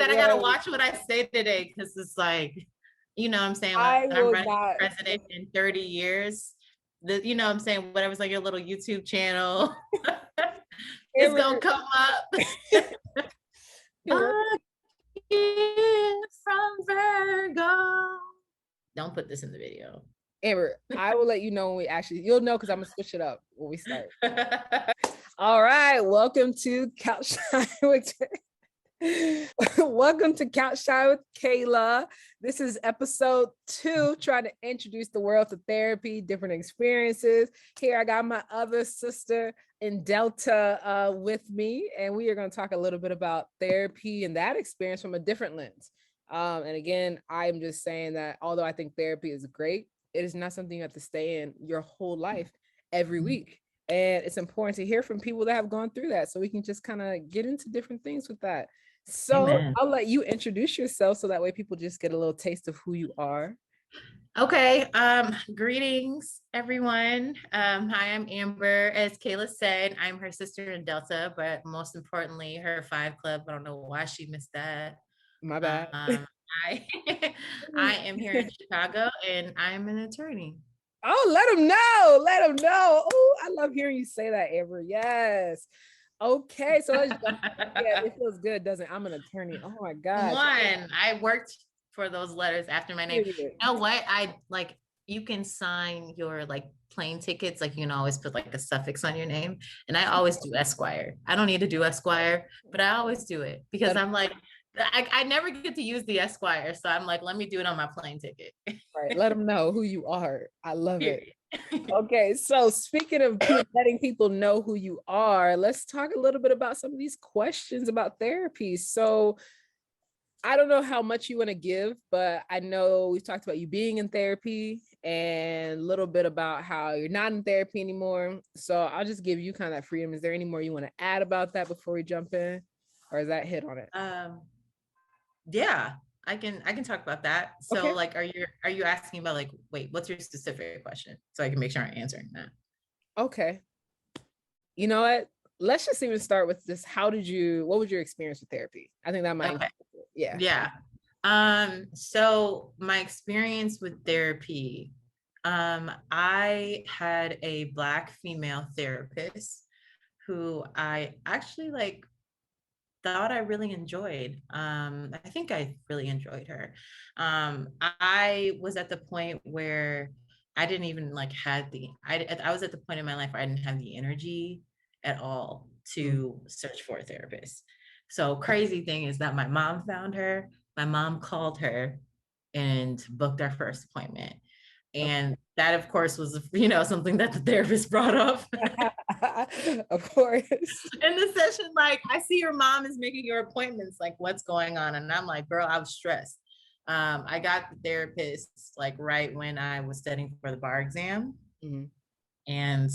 said I gotta watch what I say today because it's like, you know what I'm saying? When I'm running for president in 30 years, you know what I'm saying? Whatever's on your little YouTube channel, it's gonna come up. From Virgo. Don't put this in the video. Amber, I will let you know when you'll know because I'm gonna switch it up when we start. All right, welcome to Couch Time with Welcome to Couch Time with Kayla. This is episode 2, trying to introduce the world to therapy, different experiences. Here I got my other sister in Delta with me, and we are going to talk a little bit about therapy and that experience from a different lens. And again, I'm just saying that although I think therapy is great, it is not something you have to stay in your whole life every week. And it's important to hear from people that have gone through that so we can just kind of get into different things with that. So Amen. I'll let you introduce yourself so that way people just get a little taste of who you are. Okay. Greetings, everyone. Hi, I'm Amber. As Kayla said, I'm her sister in Delta, but most importantly, her 5 Club. I don't know why she missed that. My bad. I am here in Chicago and I'm an attorney. Oh, let them know. Let them know. Oh, I love hearing you say that, Amber. Yes. Okay. So yeah, it feels good, doesn't it? I'm an attorney. Oh my God. I worked for those letters after my name. You know what? You can sign your plane tickets. You can always put a suffix on your name. And I always do Esquire. I don't need to do Esquire, but I always do it because I'm I never get to use the Esquire. So I'm let me do it on my plane ticket. Right. Let them know who you are. I love it. Okay. So speaking of letting people know who you are, let's talk a little bit about some of these questions about therapy. So I don't know how much you want to give, but I know we've talked about you being in therapy and a little bit about how you're not in therapy anymore. So I'll just give you kind of that freedom. Is there any more you want to add about that before we jump in? Or is that hit on it? Yeah, I can talk about that. So okay. Are you asking about wait, what's your specific question? So I can make sure I'm answering that. Okay. You know what? Let's just even start with this. What was your experience with therapy? I think that might, okay. Yeah. So my experience with therapy, I had a Black female therapist who I actually thought I really enjoyed. I think I really enjoyed her. I was at the point where I didn't even I was at the point in my life where I didn't have the energy at all to search for a therapist. So crazy thing is that my mom found her. My mom called her and booked our first appointment. And that, of course, was, something that the therapist brought up. Of course. In the session, I see your mom is making your appointments. What's going on? And I'm like, girl, I was stressed. I got the therapist right when I was studying for the bar exam. Mm-hmm. And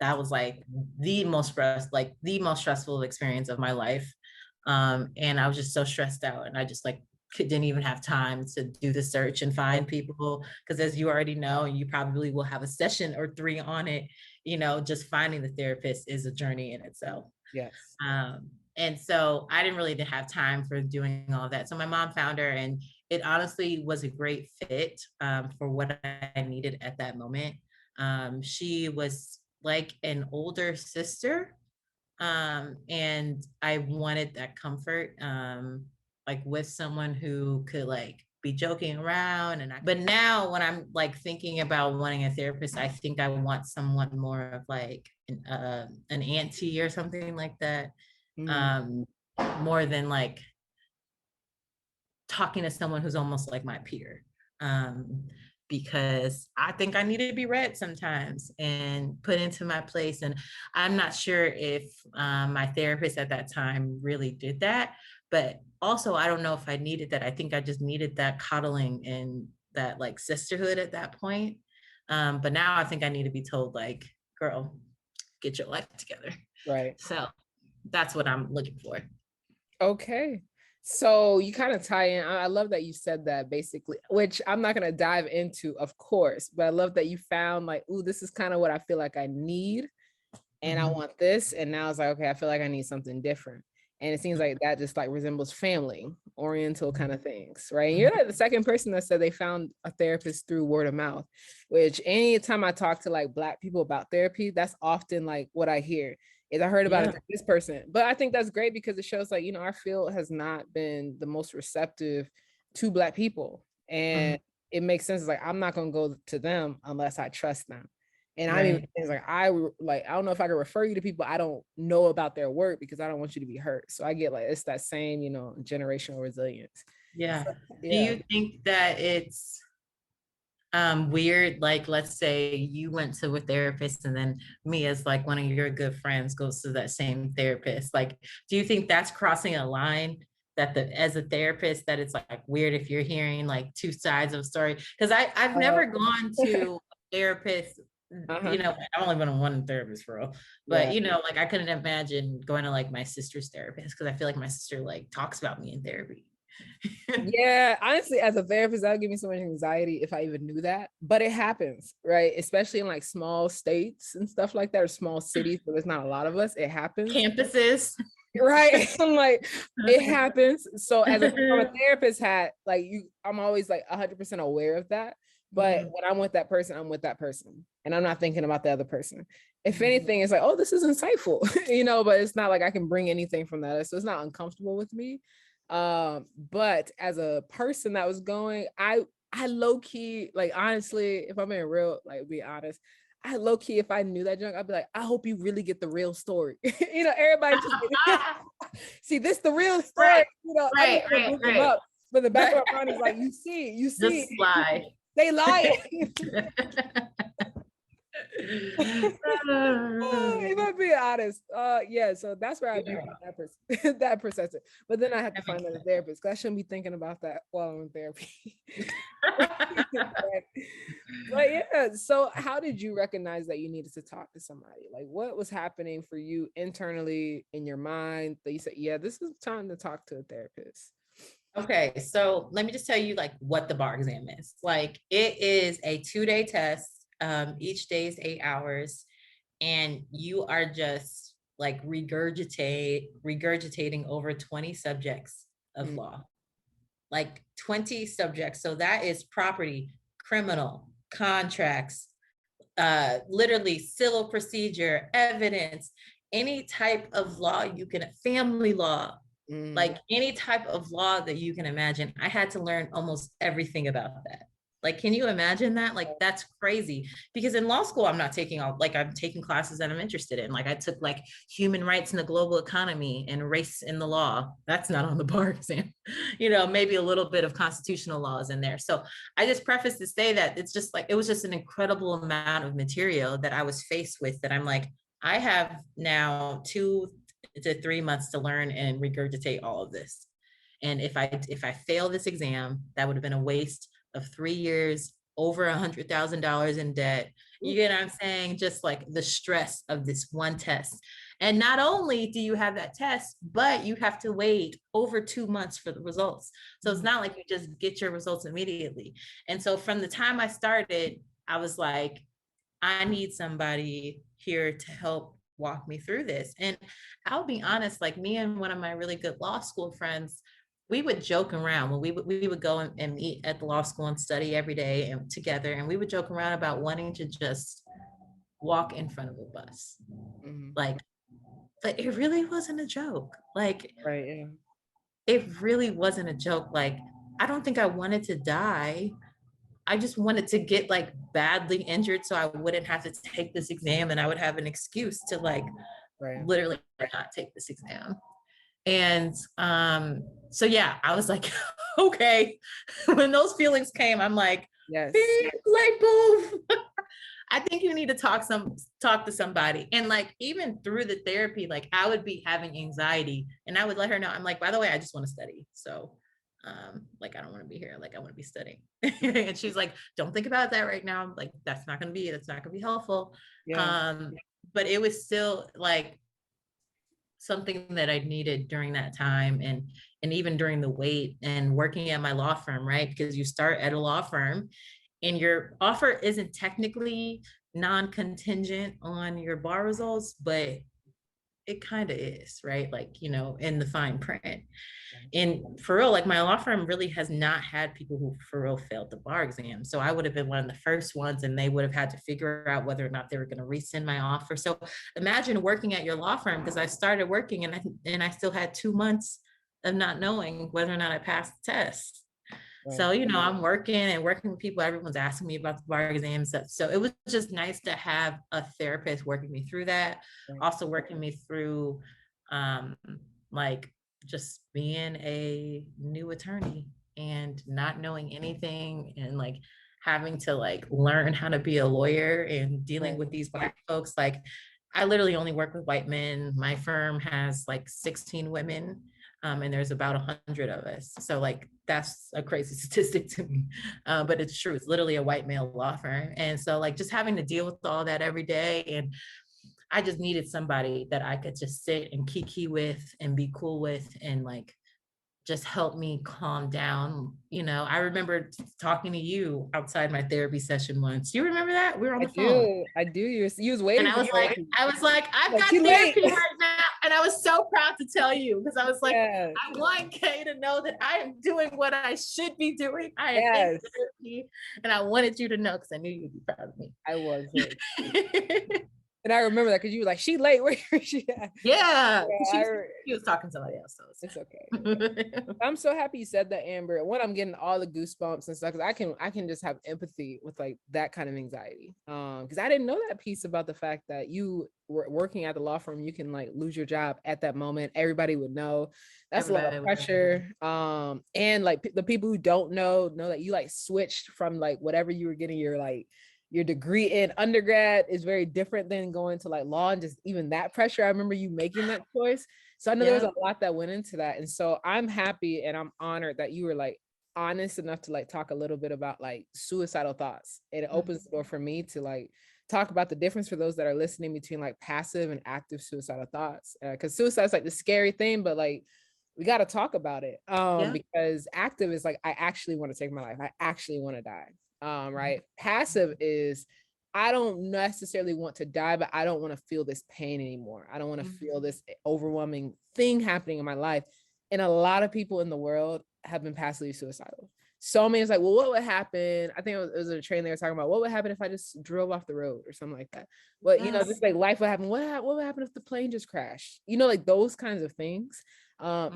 that was the most stressful experience of my life. And I was just so stressed out. And I just didn't even have time to do the search and find people, because as you already know, you probably will have a session or 3 on it, just finding the therapist is a journey in itself. Yes. And so I didn't really have time for doing all of that. So my mom found her, and it honestly was a great fit for what I needed at that moment. She was like an older sister, and I wanted that comfort. With someone who could be joking around. But now when I'm thinking about wanting a therapist, I think I want someone more of an auntie or something like that. More than talking to someone who's almost like my peer. Because I think I need to be read sometimes and put into my place. And I'm not sure if my therapist at that time really did that. But also, I don't know if I needed that. I think I just needed that coddling and that sisterhood at that point. But now I think I need to be told girl, get your life together. Right. So that's what I'm looking for. Okay. So you kind of tie in. I love that you said that basically, which I'm not going to dive into, of course, but I love that you found ooh, this is kind of what I feel like I need. And I want this. And now it's okay, I feel like I need something different. And it seems like that just like resembles family oriental kind of things, right? And you're like the second person that said they found a therapist through word of mouth, which anytime I talk to like Black people about therapy, that's often like what I hear is I heard about it Yeah. from this person. But I think that's great because it shows like, our field has not been the most receptive to Black people. And it makes sense. Like, I'm not going to go to them unless I trust them. And I'm even Right. things like I don't know if I can refer you to people I don't know about their work because I don't want you to be hurt. So I get like it's that same, generational resilience. Yeah. So, Do yeah. you think that it's weird, like let's say you went to a therapist and then me as like one of your good friends goes to that same therapist, like do you think that's crossing a line, that the as a therapist that it's like weird if you're hearing like two sides of a story? Because I've Uh, never gone to a therapist, uh-huh. I've only been on one therapist for real, but Yeah. like I couldn't imagine going to like my sister's therapist because I feel like my sister like talks about me in therapy. Yeah, honestly, as a therapist, that would give me so much anxiety if I even knew that. But it happens, right? Especially in like small states and stuff like that, or small cities where there's not a lot of us. It happens. Campuses. Right. I'm like, it happens. So as from a therapist hat, like I'm always like 100% aware of that. But when I'm with that person, I'm with that person. And I'm not thinking about the other person. If anything, it's like, oh, this is insightful, but it's not like I can bring anything from that. So it's not uncomfortable with me. But as a person that was going, I low key, like honestly, if I'm being real, like be honest, I low key, if I knew that junk, I'd be like, I hope you really get the real story. Everybody just see this the real story. Right, I just right, want to right, bring them right. up. But the back of my mind is like, you see, Just lie. they lie. If I'm being honest, yeah. So that's where I do find that person, that perception. But then I have to find another therapist because I shouldn't be thinking about that while I'm in therapy. But yeah, so how did you recognize that you needed to talk to somebody? Like, what was happening for you internally in your mind that you said, yeah, this is time to talk to a therapist? Okay, so let me just tell you like what the bar exam is. Like it is a 2-day test. Each day is 8 hours, and you are just like regurgitating over 20 subjects of law, like 20 subjects. So that is property, criminal, contracts, literally civil procedure, evidence, any type of law you can, family law, like any type of law that you can imagine. I had to learn almost everything about that. Like, can you imagine that? Like, that's crazy. Because in law school, I'm not taking all, like, I'm taking classes that I'm interested in. Like, I took like human rights in the global economy and race in the law. That's not on the bar exam. Maybe a little bit of constitutional laws in there. So I just preface to say that it's just like, it was just an incredible amount of material that I was faced with that I'm like, I have now 2 to 3 months to learn and regurgitate all of this. And if I fail this exam, that would have been a waste of 3 years, over $100,000 in debt. You get what I'm saying? Just like the stress of this one test. And not only do you have that test, but you have to wait over 2 months for the results. So it's not like you just get your results immediately. And so from the time I started, I was like, I need somebody here to help walk me through this. And I'll be honest, like me and one of my really good law school friends, we would joke around when we would go and meet at the law school and study every day and together. And we would joke around about wanting to just walk in front of a bus. Like, but it really wasn't a joke. Like, Right. Yeah. it really wasn't a joke. Like, I don't think I wanted to die. I just wanted to get like badly injured so I wouldn't have to take this exam and I would have an excuse to like Right. literally not take this exam. And so yeah, I was like, okay. When those feelings came, I'm like, Yes. big light bulb. I think you need to talk to somebody. And like even through the therapy, like I would be having anxiety and I would let her know. I'm like, by the way, I just want to study. So like I don't want to be here. Like I want to be studying. And she's like, don't think about that right now. Like that's not gonna be helpful. Yeah. But it was still like something that I needed during that time and even during the wait and working at my law firm, right? Because you start at a law firm and your offer isn't technically non-contingent on your bar results, but it kind of is, right? Like, you know, in the fine print. And for real, like my law firm really has not had people who for real failed the bar exam. So I would have been one of the first ones, and they would have had to figure out whether or not they were going to rescind my offer. So imagine working at your law firm, because I started working and I still had 2 months of not knowing whether or not I passed the test. Right. So, you know, I'm working and working with people. Everyone's asking me about the bar exams. So it was just nice to have a therapist working me through that. Right. Also working me through um, like just being a new attorney and not knowing anything, and like having to like learn how to be a lawyer and dealing Right. with these white folks. Like I literally only work with white men. My firm has like 16 women, and there's about 100 of us. So like that's a crazy statistic to me, but it's true. It's literally a white male law firm, and so like just having to deal with all that every day, and I just needed somebody that I could just sit and kiki with and be cool with, and like just help me calm down. You know, I remember talking to you outside my therapy session once. Do you remember that? We were on I the phone. do. I do. You was And waiting I for was me. like, I've Like got too late. therapy right now. And I was so proud to tell you, because I was like, Yeah. I want Kay to know that I am doing what I should be doing. I am in Yes. therapy. And I wanted you to know, because I knew you'd be proud of me. I was. And I remember that because you were like, she late. Where is she at? Yeah. Yeah, She was talking to somebody else. So it's okay. it's I'm so happy you said that, Amber. One, I'm getting all the goosebumps and stuff because I can just have empathy with like that kind of anxiety. Because I didn't know that piece about the fact that you were working at the law firm, you can like lose your job at that moment. Everybody would know. That's a lot everybody of was pressure. And like the people who don't know that you like switched from like whatever you were getting your degree in undergrad is very different than going to like law, and just even that pressure. I remember you making that choice. So I know there was yeah. a lot that went into that. And so I'm happy and I'm honored that you were like honest enough to like talk a little bit about like suicidal thoughts. And it opens the door for me to like talk about the difference for those that are listening between like passive and active suicidal thoughts. Because suicide is like the scary thing, but like we got to talk about it. Yeah. Because active is like, I actually want to take my life. I actually want to die. Right. Passive is, I don't necessarily want to die, but I don't want to feel this pain anymore. I don't want to feel this overwhelming thing happening in my life. And a lot of people in the world have been passively suicidal. So many is like, well, what would happen? I think it was a train they were talking about. What would happen if I just drove off the road or something like that? Well, you know, Yes. just like life would happen. What would happen if the plane just crashed? You know, like those kinds of things.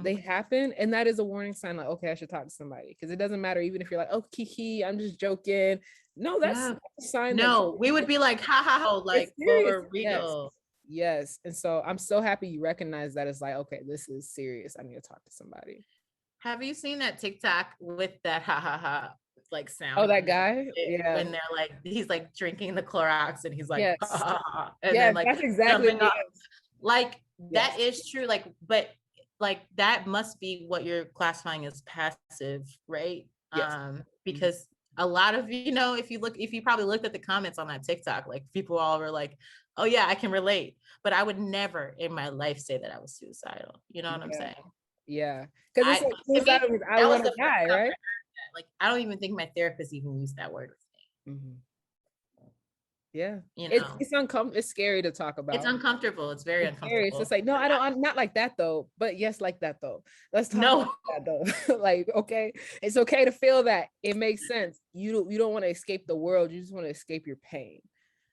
They happen, and that is a warning sign. Like, okay, I should talk to somebody, because it doesn't matter even if you're like, oh, kiki, I'm just joking. No, that's Yeah. a sign that No, we would be like, ha ha ha, it's like serious. for Yes, real. yes. And so I'm so happy you recognize that. It's like, okay, this is serious. I need to talk to somebody. Have you seen that TikTok with that ha ha ha like Oh, sound that when guy? Yeah. when they're like he's like drinking the Clorox and he's like ha Yes. ha ha, and then Yes, like that's exactly jumping what it up, is. like Yes. that is true, like, but like that must be what you're classifying as passive, right? Yes. Because a lot of, you know, if you probably looked at the comments on that TikTok, like people all were like, oh yeah, I can relate, but I would never in my life say that I was suicidal, you know what I'm Yeah. saying? Yeah. Because it's I like To me, suicidal means I that was want the to first die, time I right? heard that. Like, I don't even think my therapist even used that word with Mm-hmm. Yeah. me, you It's know. it's uncomfortable. It's scary to talk It's about. uncomfortable. It's very It's scary. It's just uncomfortable. like, no, I'm not like that though. But yes, like that though. Let's talk No. about that though. Like, okay, it's okay to feel that. It makes sense. You don't want to escape the world. You just want to escape your pain.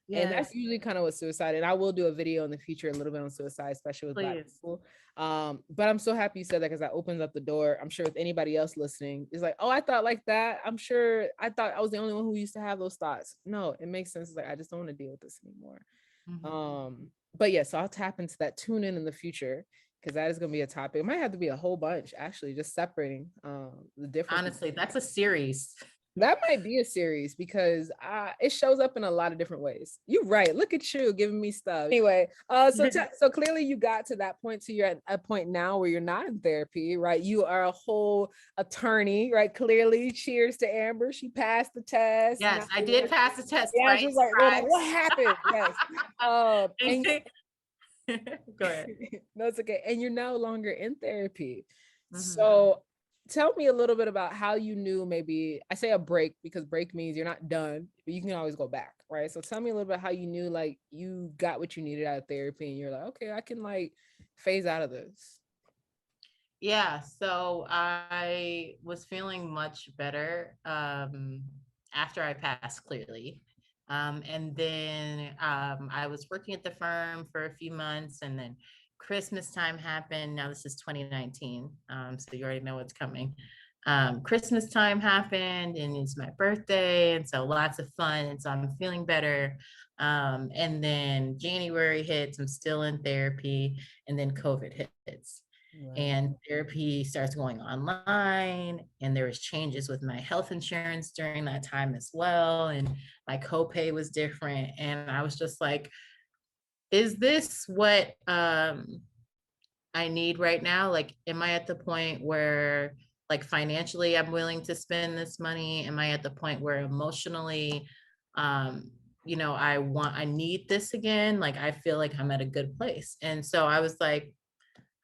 And that's Yes, usually kind of what suicide. And I will do a video in the future a little bit on suicide, especially with Black please. people. But I'm so happy you said that, because that opens up the door. I'm sure with anybody else listening, it's like, oh, I thought like that. I'm sure I thought I was the only one who used to have those thoughts. No, it makes sense. It's like, I just don't want to deal with this anymore. But yes, so I'll tap into that. Tune in the future, because that is going to be a topic. It might have to be a whole bunch, actually, just separating the difference. Honestly, that's a series. That might be a series, because it shows up in a lot of different ways. You're right. Look at you giving me stuff. Anyway, so clearly you got to that point. So you're at a point now where you're not in therapy, right? You are a whole attorney, right? Clearly, cheers to Amber. She passed the test. Yes, I did pass the test, Yeah, right? she's like, what happened? Yes. And Go ahead. no, it's okay. And you're no longer in therapy. Mm-hmm. So tell me a little bit about how you knew, maybe I say a break because break means you're not done, but you can always go back, right? So tell me a little bit how you knew like you got what you needed out of therapy and you're like, okay, I can like phase out of this? Yeah, so I was feeling much better after I passed clearly. And then I was working at the firm for a few months, and then Christmas time happened. Now this is 2019, so you already know what's coming. Christmas time happened, and it's my birthday, and so lots of fun, and so I'm feeling better. And then January hits, I'm still in therapy, and then COVID hits. Right. And therapy starts going online, and there was changes with my health insurance during that time as well, and my copay was different, and I was just like, is this what I need right now? Like, am I at the point where, like, financially I'm willing to spend this money? Am I at the point where emotionally, um I need this again? Like, I feel like I'm at a good place. And so I was like,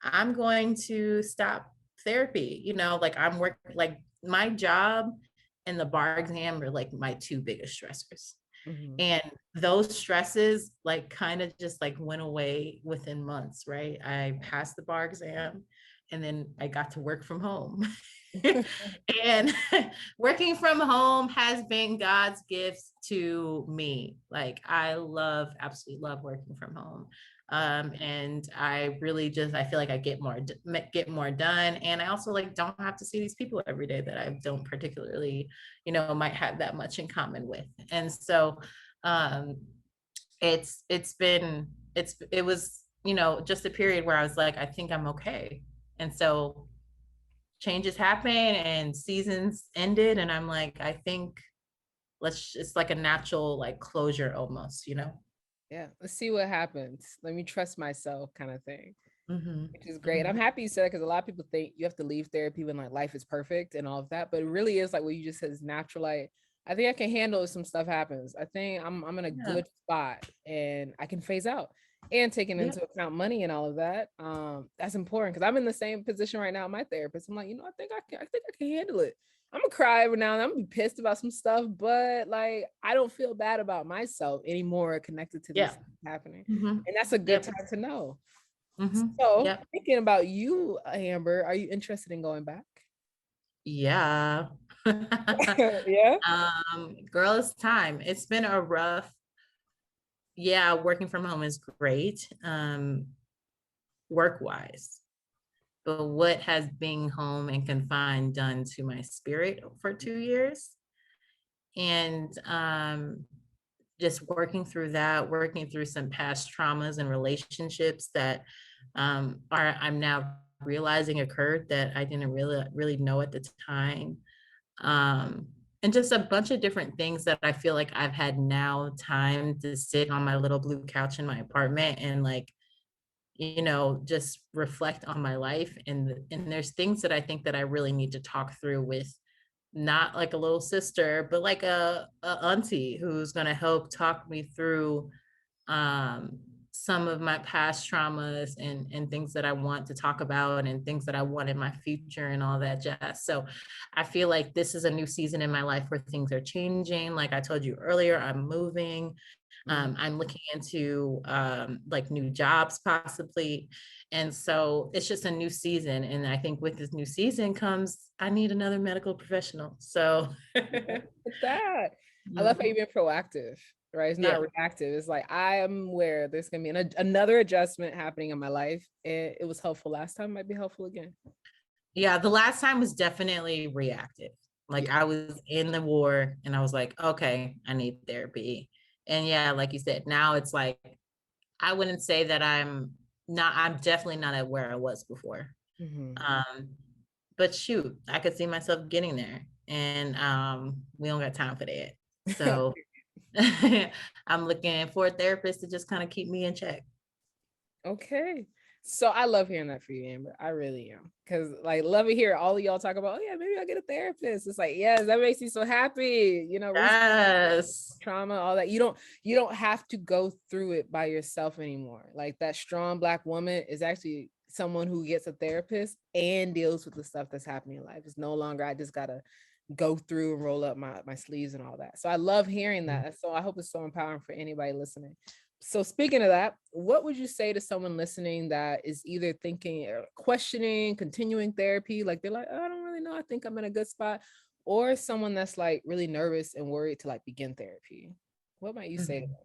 I'm going to stop therapy. Like, I'm work like my job and the bar exam are like my two biggest stressors. Mhm. And those stresses like kind of just like went away within months, right? I passed the bar exam, and then I got to work from home. And working from home has been God's gifts to me. Like, absolutely love working from home. And I really just, I feel like I get more done. And I also like don't have to see these people every day that I don't particularly, might have that much in common with. And so um it was, just a period where I was like, I think I'm okay. And so changes happen and seasons ended, and I'm like, I think it's like a natural like closure almost. Yeah, let's see what happens. Let me trust myself, kind of thing. Mm-hmm. Which is great. I'm Mm-hmm. happy you said it because a lot of people think you have to leave therapy when like life is perfect and all of that, but it really is like what you just said is natural. Like, I think I can handle if some stuff happens. I think I'm in a Yeah. good spot and I can phase out. And taking Yeah. into account money and all of that, that's important because I'm in the same position right now. My therapist, I'm like, I think I can handle it. I'm gonna cry every now and then. I'm gonna be pissed about some stuff, but like I don't feel bad about myself anymore connected to Yeah. this happening, Mm-hmm. and that's a good Yep. time to know. Mm-hmm. So, Yep. thinking about you, Amber, are you interested in going back? Yeah. Yeah. Girl, it's time. It's been a rough, yeah, working from home is great, work wise. But what has being home and confined done to my spirit for 2 years? And just working through that, working through some past traumas and relationships that I'm now realizing occurred that I didn't really know at the time. Um, and just a bunch of different things that I feel like I've had now time to sit on my little blue couch in my apartment and like, just reflect on my life. And there's things that I think that I really need to talk through with not like a little sister, but like a auntie who's going to help talk me through um, some of my past traumas and things that I want to talk about and things that I want in my future and all that jazz. So I feel like this is a new season in my life where things are changing. Like I told you earlier, I'm moving. Mhm. I'm looking into like new jobs possibly. And so it's just a new season. And I think with this new season comes, I need another medical professional. So With that, I love how Mhm. you've been proactive, right? It's not Yeah. reactive. It's like I am aware there's gonna be another adjustment happening in my life. And it was helpful last time, might be helpful again. Yeah. The last time was definitely reactive. Like Yeah. I was in the war and I was like, okay, I need therapy. And yeah, like you said, now it's like, I wouldn't say that I'm definitely not at where I was before. Mhm. Um, but shoot, I could see myself getting there. And we don't got time for that. So I'm looking for a therapist to just kind of keep me in check. Okay. So I love hearing that for you, Amber. I really am. Cause like love to hear all of y'all talk about, oh yeah, maybe I'll get a therapist. It's like, yes, that makes me so happy. Yes. Trauma, all that. You don't have to go through it by yourself anymore. Like that strong Black woman is actually someone who gets a therapist and deals with the stuff that's happening in life. It's no longer I just gotta go through and roll up my sleeves and all that. So I love hearing that. So I hope it's so empowering for anybody listening. So speaking of that, what would you say to someone listening that is either thinking or questioning, continuing therapy? Like they're like, oh, I don't really know. I think I'm in a good spot. Or someone that's like really nervous and worried to like begin therapy. What might you say to Mhm. them?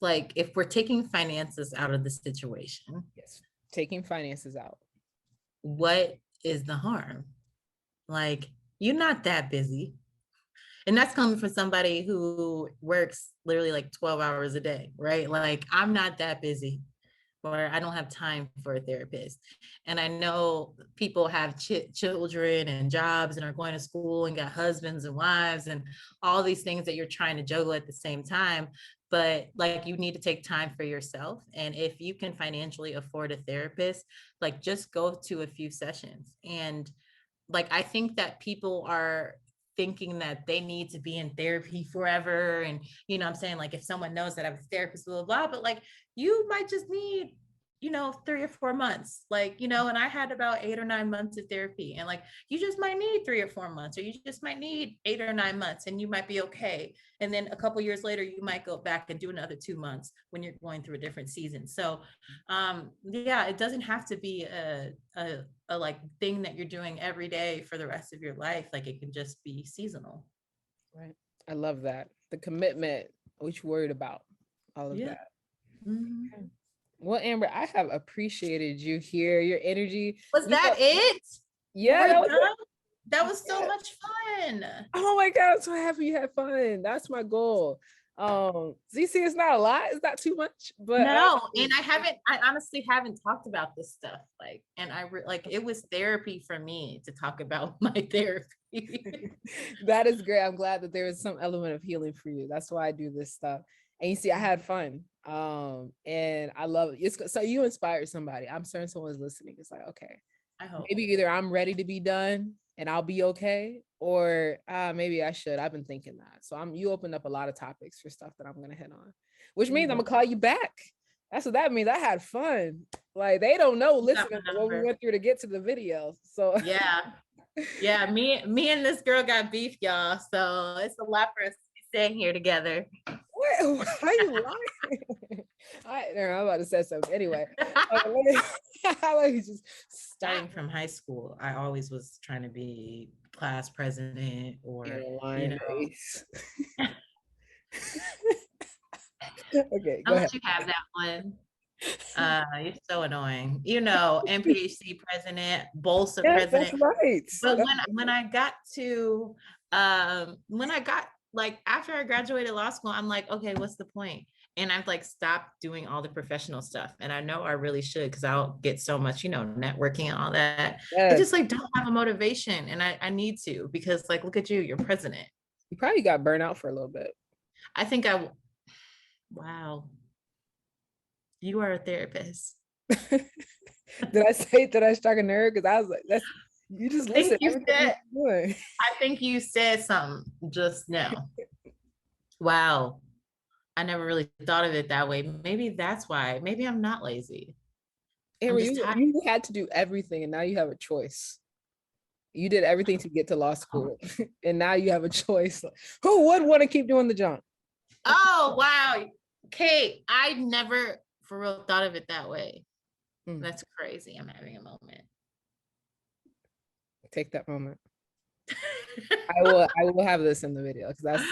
Like if we're taking finances out of the situation, Yes. Taking finances out. what is the harm? Like, you're not that busy. And that's coming from somebody who works literally like 12 hours a day, right? Like, I'm not that busy, or I don't have time for a therapist. And I know people have children and jobs and are going to school and got husbands and wives and all these things that you're trying to juggle at the same time. But like, you need to take time for yourself. And if you can financially afford a therapist, like, just go to a few sessions. And like, I think that people are thinking that they need to be in therapy forever. And, I'm saying, like, if someone knows that I have a therapist, blah, blah, blah, but like, you might just need, 3 or 4 months, like, and I had about 8 or 9 months of therapy. And like, you just might need 3 or 4 months, or you just might need 8 or 9 months, and you might be okay. And then a couple years later, you might go back and do another 2 months when you're going through a different season. So yeah, it doesn't have to be a like thing that you're doing every day for the rest of your life. Like, it can just be seasonal. Right. I love that. The commitment, what you worried about, all of Yeah. that. Mhm. Okay. Well, Amber, I have appreciated you here, your energy. Was that it? Yeah, We're that was done. That it. was so Yeah. much fun. Oh my God, I'm so happy you had fun. That's my goal. ZC is not a lot, it's not too much, but No, and I honestly haven't talked about this stuff. Like, and like, it was therapy for me to talk about my therapy. that is great. I'm glad that there is some element of healing for you. That's why I do this stuff. And you see, I had fun. And I love it. So you inspired somebody. I'm certain someone's listening. It's like, okay, I hope. maybe either I'm ready to be done and I'll be okay, or maybe I should. I've been thinking that. So you opened up a lot of topics for stuff that I'm gonna hit on, which means I'm gonna call you back. That's what that means. I had fun. Like they don't know You got listening my to what we number. went through to get to the video. So Yeah. Yeah, me and this girl got beef, y'all. So it's a lot for us to be staying here together. why are you lying? I'm about to say something anyway. Let me just Starting stop. from high school, I always was trying to be class president, or, you Lying know, face. Okay, go I'll ahead. let you have that one. You're so annoying. NPHC president, BOLSA Yes, that's president. right. But when I got, like, after I graduated law school, I'm like, okay, what's the point? And I've like stopped doing all the professional stuff. And I know I really should, because I'll get so much, networking and all that. I Yes. just like don't have a motivation, and I need to, because like, look at you, you're president. You probably got burnt out for a little bit. I think wow, you are a therapist. Did I strike a nerve? Because I was like, that's you just I think listen you everything said, you're doing. I think you said something just now. Wow. I never really thought of it that way. Maybe that's why. Maybe I'm not lazy. I'm Amber, just tired. you had to do everything and now you have a choice. You did everything to get to law school and now you have a choice. Who would want to keep doing the jump? Oh, wow. Kate, I never for real thought of it that way. Mm, That's crazy. I'm having a moment. take that moment. I will have this in the video because that's